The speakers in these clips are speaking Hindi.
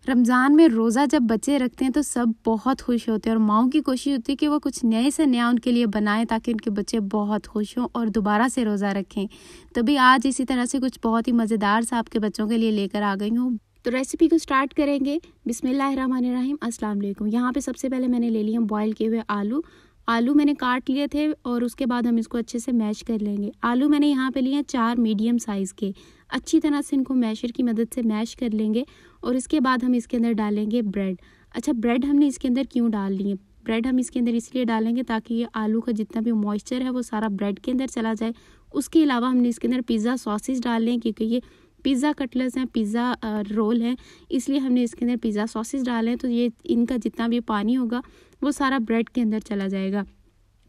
रमज़ान में रोज़ा जब बच्चे रखते हैं तो सब बहुत खुश होते हैं और माँओं की कोशिश होती है कि वो कुछ नए से नया उनके लिए बनाएं ताकि उनके बच्चे बहुत खुश हों और दोबारा से रोज़ा रखें। तभी आज इसी तरह से कुछ बहुत ही मज़ेदार सा आपके बच्चों के लिए लेकर आ गई हूँ। तो रेसिपी को स्टार्ट करेंगे। बिस्मिल्लाहिर्रहमानिर्रहीम, अस्सलाम वालेकुम। यहाँ पे सबसे पहले मैंने ले लिए बॉयल किए हुए आलू मैंने काट लिए थे और उसके बाद हम इसको अच्छे से मैश कर लेंगे। आलू मैंने यहाँ पे लिए 4 मीडियम साइज़ के। अच्छी तरह से इनको मैशर की मदद से मैश कर लेंगे और इसके बाद हम इसके अंदर डालेंगे ब्रेड। अच्छा, ब्रेड हमने इसके अंदर क्यों डाल लिए? ब्रेड हम इसके अंदर इसलिए डालेंगे ताकि ये आलू का जितना भी मॉइस्चर है वो सारा ब्रेड के अंदर चला जाए। उसके अलावा हमने इसके अंदर पिज़्ज़ा सॉसेज डाल लें क्योंकि ये पिज़्ज़ा कटलेट्स हैं, पिज़्ज़ा रोल हैं, इसलिए हमने इसके अंदर पिज़्ज़ा सॉसेज डाले हैं। तो ये इनका जितना भी पानी होगा वो सारा ब्रेड के अंदर चला जाएगा।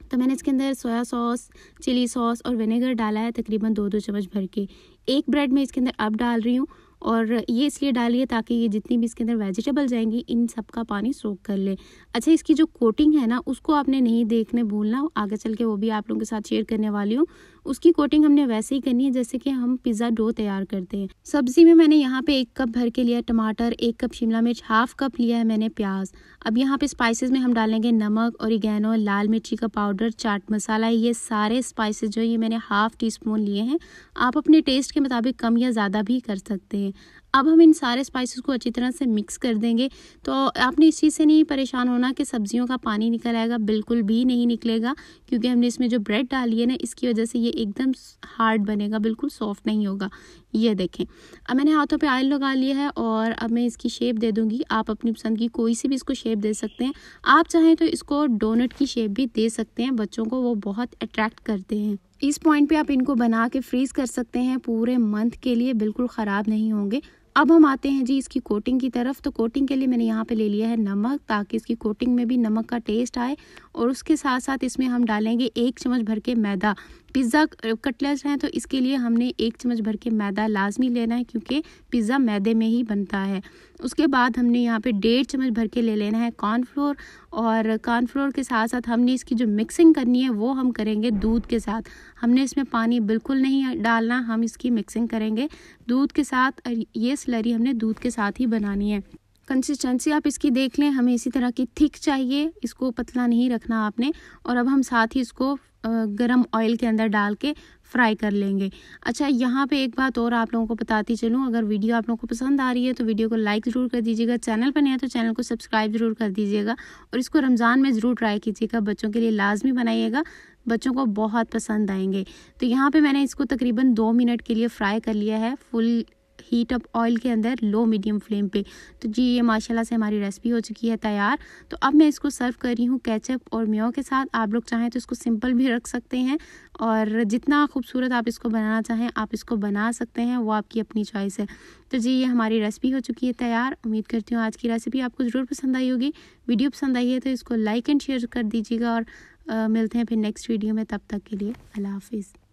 तो मैंने इसके अंदर सोया सॉस, चिली सॉस और विनेगर डाला है तकरीबन 2-2 चम्मच भर के। एक ब्रेड में इसके अंदर अब डाल रही हूँ और ये इसलिए डालिए ताकि ये जितनी भी इसके अंदर वेजिटेबल जाएंगी इन सब का पानी सोख कर ले। अच्छा, इसकी जो कोटिंग है ना उसको आपने नहीं देखने भूलना, आगे चल के वो भी आप लोगों के साथ शेयर करने वाली हूँ। उसकी कोटिंग हमने वैसे ही करनी है जैसे कि हम पिज़्ज़ा डो तैयार करते हैं। सब्जी में मैंने यहाँ पे 1 कप भर के लिया टमाटर, 1 कप शिमला मिर्च, हाफ कप लिया है मैंने प्याज। अब यहाँ पे स्पाइसेस में हम डालेंगे नमक, ओरिगैनो, लाल मिर्ची का पाउडर, चाट मसाला। ये सारे स्पाइसेस जो ये मैंने हाफ टी स्पून लिए हैं। आप अपने टेस्ट के मुताबिक कम या ज़्यादा भी कर सकते हैं। अब हम इन सारे स्पाइसेस को अच्छी तरह से मिक्स कर देंगे। तो आपने इस चीज़ से नहीं परेशान होना कि सब्जियों का पानी निकल आएगा, बिल्कुल भी नहीं निकलेगा क्योंकि हमने इसमें जो ब्रेड डाली है ना इसकी वजह से ये एकदम हार्ड बनेगा, बिल्कुल सॉफ्ट नहीं होगा। ये देखें, अब मैंने हाथों पे ऑयल लगा लिया है और अब मैं इसकी शेप दे दूंगी। आप अपनी पसंद की कोई सी भी इसको शेप दे सकते हैं। आप चाहें तो इसको डोनट की शेप भी दे सकते हैं, बच्चों को वो बहुत अट्रैक्ट करते हैं। इस पॉइंट पे आप इनको बना के फ्रीज कर सकते हैं पूरे मंथ के लिए, बिल्कुल ख़राब नहीं होंगे। अब हम आते हैं जी इसकी कोटिंग की तरफ। तो कोटिंग के लिए मैंने यहाँ पे ले लिया है नमक ताकि इसकी कोटिंग में भी नमक का टेस्ट आए और उसके साथ साथ इसमें हम डालेंगे 1 चम्मच भर के मैदा। पिज़्ज़ा कटलेट्स हैं तो इसके लिए हमने 1 चम्मच भर के मैदा लाजमी लेना है क्योंकि पिज़्ज़ा मैदे में ही बनता है। उसके बाद हमने यहाँ पे 1.5 चम्मच भर के ले लेना है कॉर्नफ्लोर और कॉर्नफ्लोर के साथ साथ हमने इसकी जो मिक्सिंग करनी है वो हम करेंगे दूध के साथ। हमने इसमें पानी बिल्कुल नहीं डालना, हम इसकी मिक्सिंग करेंगे दूध के साथ। ये स्लरी हमने दूध के साथ ही बनानी है। कंसिस्टेंसी आप इसकी देख लें, हमें इसी तरह की थिक चाहिए, इसको पतला नहीं रखना आपने। और अब हम साथ ही इसको गरम ऑयल के अंदर डाल के फ्राई कर लेंगे। अच्छा, यहाँ पे एक बात और आप लोगों को बताती चलूँ, अगर वीडियो आप लोगों को पसंद आ रही है तो वीडियो को लाइक ज़रूर कर दीजिएगा, चैनल पर नहीं है तो चैनल को सब्सक्राइब ज़रूर कर दीजिएगा और इसको रमज़ान में ज़रूर ट्राई कीजिएगा, बच्चों के लिए लाजमी बनाइएगा, बच्चों को बहुत पसंद आएंगे। तो यहाँ पे मैंने इसको तकरीबन 2 मिनट के लिए फ्राई कर लिया है फुल हीट अप ऑयल के अंदर, लो मीडियम फ्लेम पे। तो जी ये माशाल्लाह से हमारी रेसिपी हो चुकी है तैयार। तो अब मैं इसको सर्व कर रही हूँ केचप और मेयो के साथ। आप लोग चाहें तो इसको सिंपल भी रख सकते हैं और जितना खूबसूरत आप इसको बनाना चाहें आप इसको बना सकते हैं, वो आपकी अपनी चॉइस है। तो जी ये हमारी रेसिपी हो चुकी है तैयार। उम्मीद करती हूँ आज की रेसिपी आपको ज़रूर पसंद आई होगी। वीडियो पसंद आई है तो इसको लाइक एंड शेयर कर दीजिएगा और मिलते हैं फिर नेक्स्ट वीडियो में। तब तक के लिए अल्लाह हाफिज़।